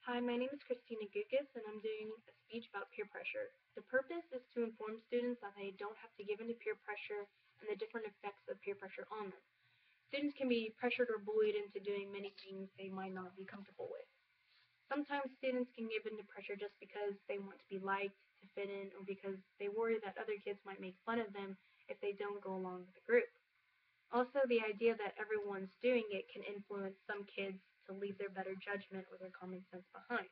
Hi, my name is Christina Gukas, and I'm doing a speech about peer pressure. The purpose is to inform students that they don't have to give in to peer pressure and the different effects of peer pressure on them. Students can be pressured or bullied into doing many things they might not be comfortable with. Sometimes students can give in to pressure just because they want to be liked, to fit in, or because they worry that other kids might make fun of them if they don't go along with the group. Also, the idea that everyone's doing it can influence some kids to leave their better judgment or their common sense behind.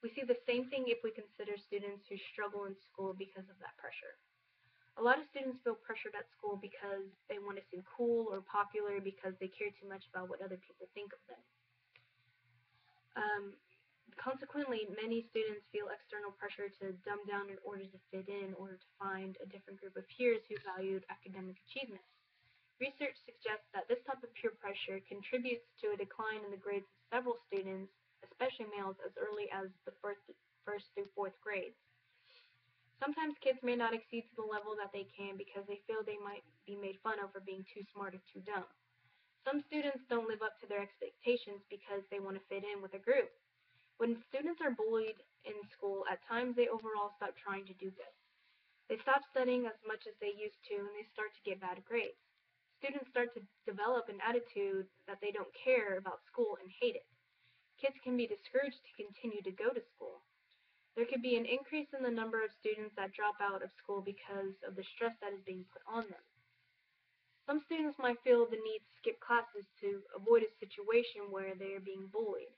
We see the same thing if we consider students who struggle in school because of that pressure. A lot of students feel pressured at school because they want to seem cool or popular because they care too much about what other people think of them. Consequently, many students feel external pressure to dumb down in order to fit in or to find a different group of peers who valued academic achievement. Research suggests that this type of peer pressure contributes to a decline in the grades of several students, especially males, as early as the first through fourth grades. Sometimes kids may not exceed to the level that they can because they feel they might be made fun of for being too smart or too dumb. Some students don't live up to their expectations because they want to fit in with a group. When students are bullied in school, at times they overall stop trying to do good. They stop studying as much as they used to and they start to get bad grades. Students start to develop an attitude that they don't care about school and hate it. Kids can be discouraged to continue to go to school. There could be an increase in the number of students that drop out of school because of the stress that is being put on them. Some students might feel the need to skip classes to avoid a situation where they are being bullied.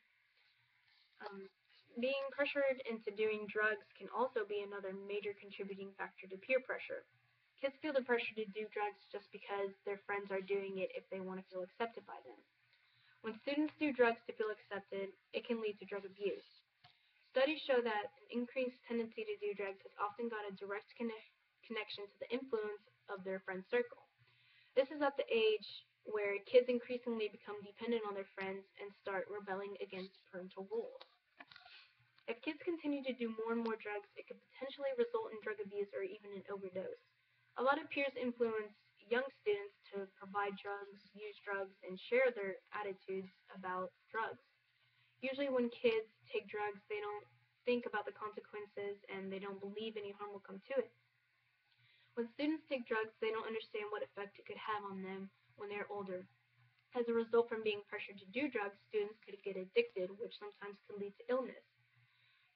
Um, Being pressured into doing drugs can also be another major contributing factor to peer pressure. Kids feel the pressure to do drugs just because their friends are doing it if they want to feel accepted by them. When students do drugs to feel accepted, it can lead to drug abuse. Studies show that an increased tendency to do drugs has often got a direct connection to the influence of their friend circle. This is at the age where kids increasingly become dependent on their friends and start rebelling against parental rules. If kids continue to do more and more drugs, it could potentially result in drug abuse or even an overdose. A lot of peers influence young students to provide drugs, use drugs, and share their attitudes about drugs. Usually when kids take drugs, they don't think about the consequences and they don't believe any harm will come to it. When students take drugs, they don't understand what effect it could have on them when they're older. As a result from being pressured to do drugs, students could get addicted, which sometimes can lead to illness.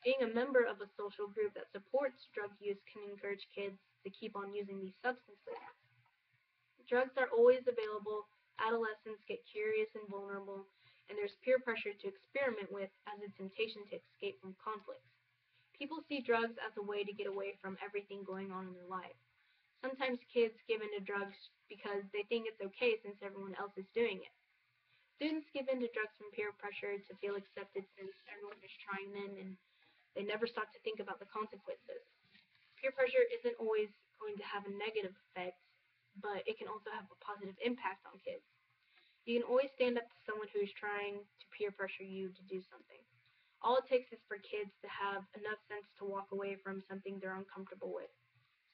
Being a member of a social group that supports drug use can encourage kids to keep on using these substances. Drugs are always available, adolescents get curious and vulnerable, and there's peer pressure to experiment with as a temptation to escape from conflicts. People see drugs as a way to get away from everything going on in their life. Sometimes kids give into drugs because they think it's okay since everyone else is doing it. Students give into drugs from peer pressure to feel accepted since everyone is trying them and they never stop to think about the consequences. Peer pressure isn't always going to have a negative effect, but it can also have a positive impact on kids. You can always stand up to someone who is trying to peer pressure you to do something. All it takes is for kids to have enough sense to walk away from something they're uncomfortable with.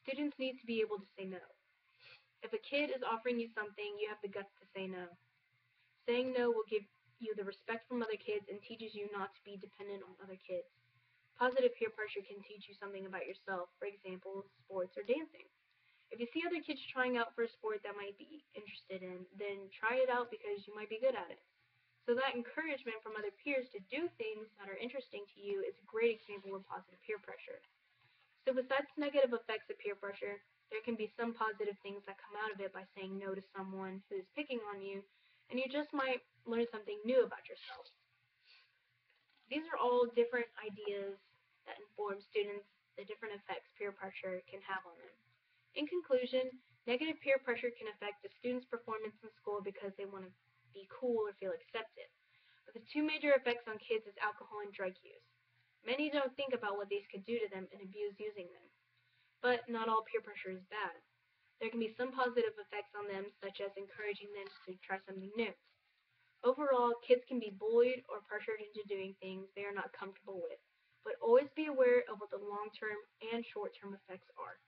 Students need to be able to say no. If a kid is offering you something, you have the guts to say no. Saying no will give you the respect from other kids and teaches you not to be dependent on other kids. Positive peer pressure can teach you something about yourself, for example, sports or dancing. If you see other kids trying out for a sport that might be interested in, then try it out because you might be good at it. So that encouragement from other peers to do things that are interesting to you is a great example of positive peer pressure. So besides negative effects of peer pressure, there can be some positive things that come out of it by saying no to someone who is picking on you, and you just might learn something new about yourself. These are all different ideas that inform students the different effects peer pressure can have on them. In conclusion, negative peer pressure can affect a student's performance in school because they want to be cool or feel accepted. But the two major effects on kids is alcohol and drug use. Many don't think about what these could do to them and abuse using them. But not all peer pressure is bad. There can be some positive effects on them, such as encouraging them to try something new. Overall, kids can be bullied or pressured into doing things they are not comfortable with, but always be aware of what the long-term and short-term effects are.